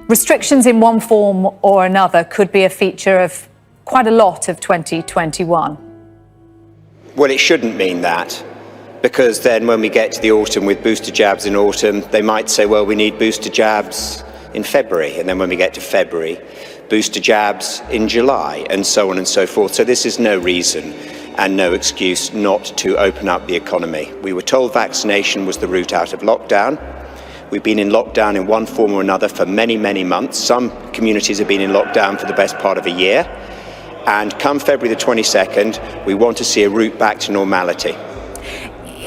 restrictions in one form or another could be a feature of quite a lot of 2021. Well, it shouldn't mean that, because then when we get to the autumn with booster jabs in autumn, they might say, well, we need booster jabs in February, and then when we get to February, booster jabs in July, and so on and so forth. So this is no reason and no excuse not to open up the economy. We were told vaccination was the route out of lockdown. We've been in lockdown in one form or another for many, many months. Some communities have been in lockdown for the best part of a year. And come February the 22nd, we want to see a route back to normality.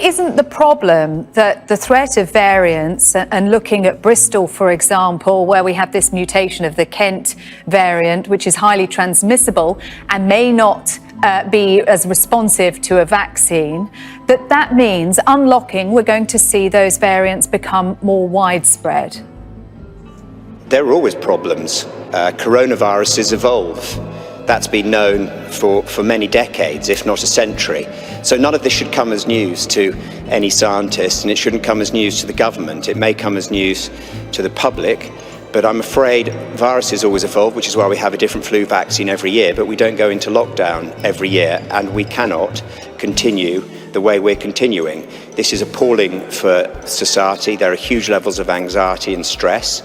Isn't the problem that the threat of variants, and looking at Bristol, for example, where we have this mutation of the Kent variant, which is highly transmissible and may not be as responsive to a vaccine, that means unlocking, we're going to see those variants become more widespread? There are always problems. Coronaviruses evolve. That's been known for many decades, if not a century. So none of this should come as news to any scientist, and it shouldn't come as news to the government. It may come as news to the public, but I'm afraid viruses always evolve, which is why we have a different flu vaccine every year, but we don't go into lockdown every year, and we cannot continue the way we're continuing. This is appalling for society. There are huge levels of anxiety and stress.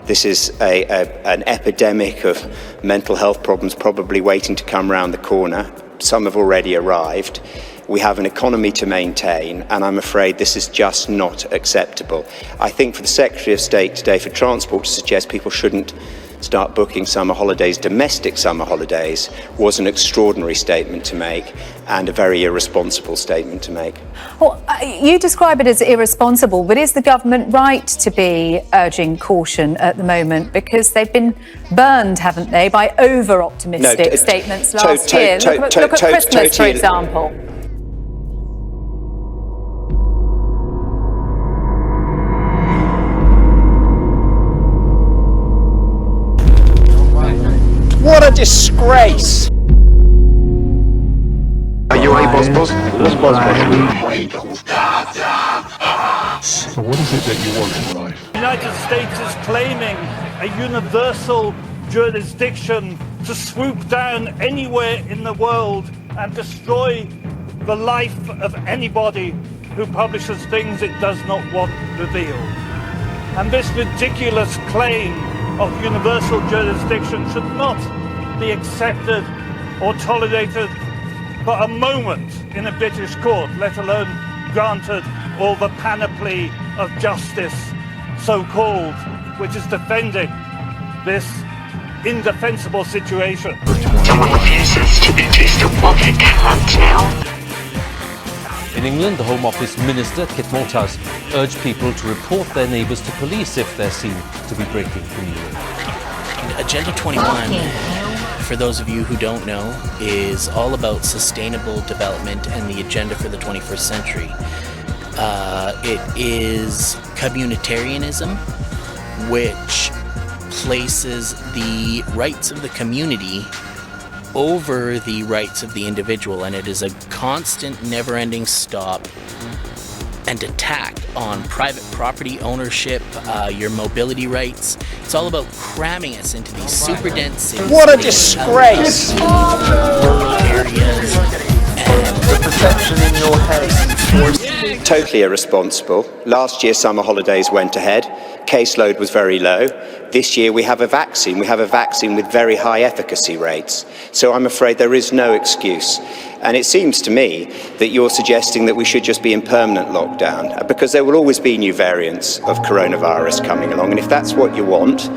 This is an epidemic of mental health problems probably waiting to come around the corner. Some have already arrived. We have an economy to maintain, and I'm afraid this is just not acceptable. I think for the Secretary of State today for Transport to suggest people shouldn't start booking summer holidays, domestic summer holidays, was an extraordinary statement to make and a very irresponsible statement to make. Well, you describe it as irresponsible, but is the government right to be urging caution at the moment? Because they've been burned, haven't they, by over-optimistic statements last year. Look at Christmas, for example. What a disgrace! Are you a boss? Moydolf Dada Art. So what is it that you want in life? The United States is claiming a universal jurisdiction to swoop down anywhere in the world and destroy the life of anybody who publishes things it does not want revealed. And this ridiculous claim of universal jurisdiction should not be accepted or tolerated for a moment in a British court, let alone granted all the panoply of justice, so-called, which is defending this indefensible situation. Someone refuses to be taste of what they can't now. In England, the Home Office Minister, Kit Malthouse, urged people to report their neighbours to police if they're seen to be breaking the law. Agenda 21, for those of you who don't know, is all about sustainable development and the agenda for the 21st century. It is communitarianism, which places the rights of the community over the rights of the individual, and it is a constant, never-ending stop and attack on private property ownership, your mobility rights. It's all about cramming us into these super dense cities. What a disgrace! Rural areas and The perception in your head. Totally irresponsible. Last year, summer holidays went ahead. Caseload was very low. This year, we have a vaccine. We have a vaccine with very high efficacy rates. So I'm afraid there is no excuse. And it seems to me that you're suggesting that we should just be in permanent lockdown, because there will always be new variants of coronavirus coming along. And if that's what you want,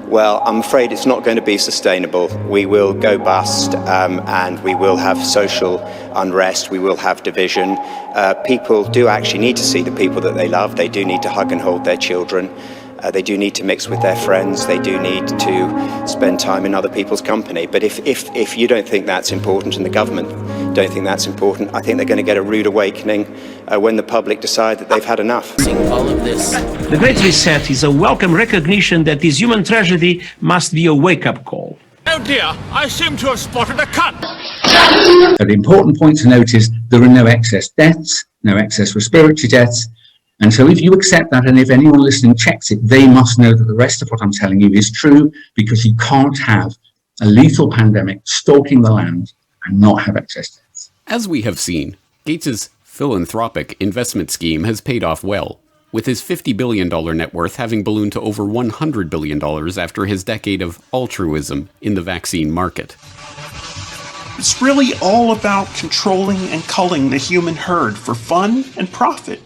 well, I'm afraid it's not going to be sustainable. We will go bust, and we will have social unrest, we will have division. People do actually need to see the people that they love. They do need to hug and hold their children. They do need to mix with their friends. They do need to spend time in other people's company. But if you don't think that's important and the government don't think that's important, I think they're going to get a rude awakening when the public decide that they've had enough. all of this. The Great Reset is a welcome recognition that this human tragedy must be a wake-up call. Oh dear, I seem to have spotted a cunt. The important point to note is there are no excess deaths, no excess respiratory deaths, And so if you accept that, and if anyone listening checks it, they must know that the rest of what I'm telling you is true, because you can't have a lethal pandemic stalking the land and not have excess deaths. As we have seen, Gates's philanthropic investment scheme has paid off well, with his $50 billion net worth having ballooned to over $100 billion after his decade of altruism in the vaccine market. It's really all about controlling and culling the human herd for fun and profit.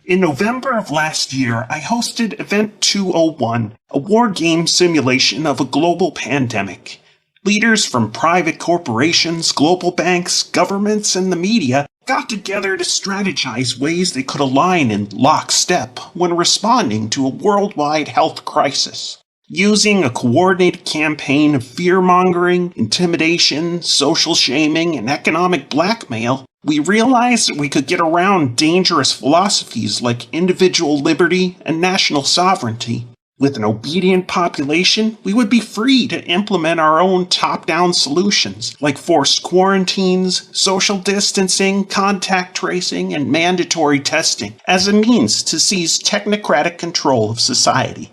In November of last year, I hosted Event 201, a war game simulation of a global pandemic. Leaders from private corporations, global banks, governments, and the media got together to strategize ways they could align in lockstep when responding to a worldwide health crisis. Using a coordinated campaign of fear-mongering, intimidation, social shaming, and economic blackmail, we realized that we could get around dangerous philosophies like individual liberty and national sovereignty. With an obedient population, we would be free to implement our own top-down solutions, like forced quarantines, social distancing, contact tracing, and mandatory testing, as a means to seize technocratic control of society.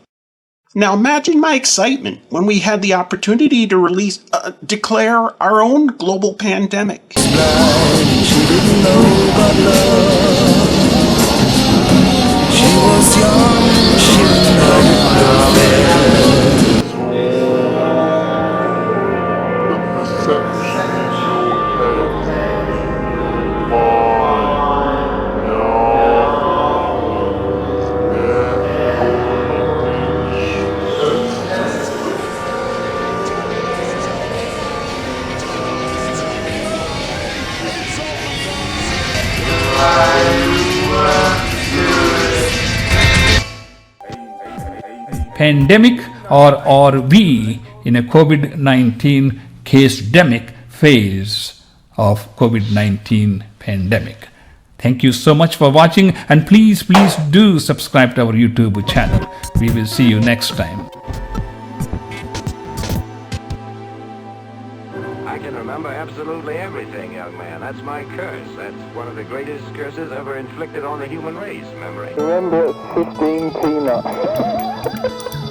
Now imagine my excitement when we had the opportunity to declare our own global pandemic. She didn't know about love. She was young, she didn't know Pandemic, or are we in a COVID-19 case-demic phase of COVID-19 pandemic? Thank you so much for watching, and please do subscribe to our YouTube channel. We will see you next time. I can remember absolutely everything, young man. That's my curse. That's one of the greatest curses ever inflicted on the human race, memory. Remember 15 peanuts.